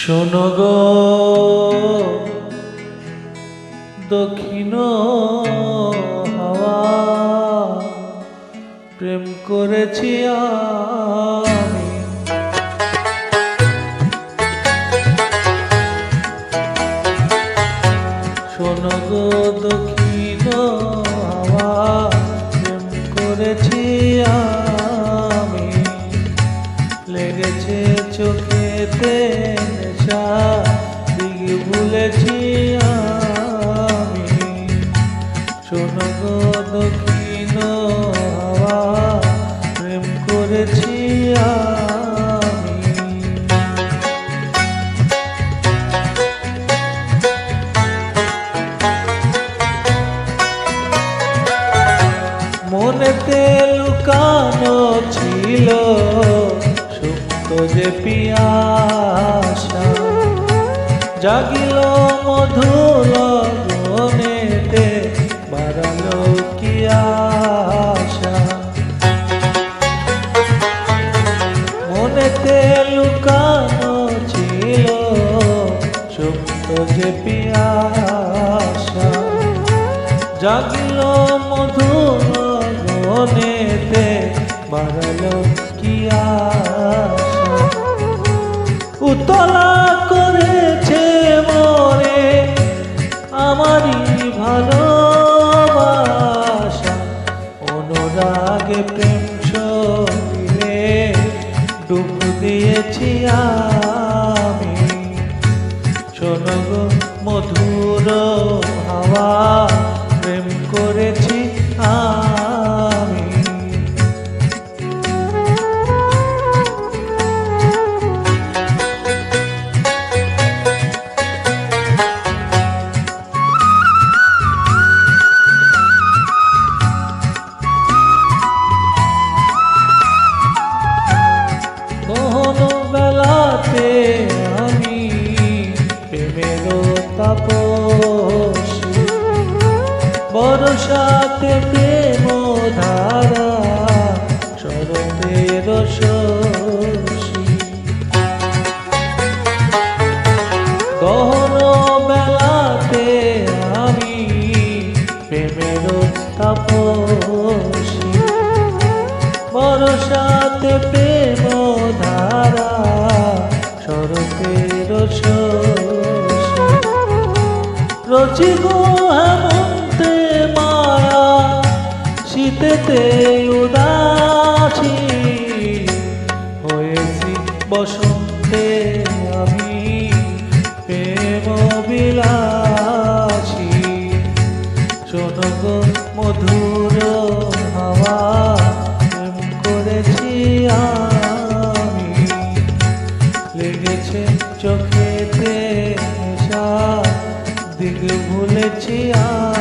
শোনো গো দক্ষিণ হাওয়া, প্রেম করেছি আমি। শোনো গো দক্ষিণ হাওয়া, প্রেম করেছি আমি। লেগেছে চোখেতে নেশা, দিক ভুলেছি আমি। শোনো গো দক্ষিণ হাওয়া, প্রেম করেছি আমি। মনেতে লুকানো ছিল সুপ্ত যে পিয়াসা, জাগিল মধুর গনেতে বাড়ালো কি আশা। মনেতে লুকানো ছিল সুপ্ত যে পিয়াসা, জাগিল মধুর গনেতে বাড়ালো কি আশা। উতলা করেছে মরে আমারই ভালোবাসা, অনুরাগে প্রেম সবিলে ডুব দিয়েছি আমি। শোনো গো মধুর হাওয়া, প্রেম করেছি আমি। বেলাতে আমি প্রেমেরও তাপসী, বর্ষাতে প্রেম ধারা শরতের শশী। গহন বেলাতে আমি প্রেমেরও তাপসী, বর্ষাতে প্রেম ধারা শরতের শশী। রচি গো হেমন্তে মায়া, শীতেতে উদাসী, হয়েছি বসন্তে আমি প্রেম বিলাসী। শোনো গো মধুর হাওয়া, প্রেম করেছি আমি। লেগেছে চোখেতে নেশা, দিক ভুলেছি আমি।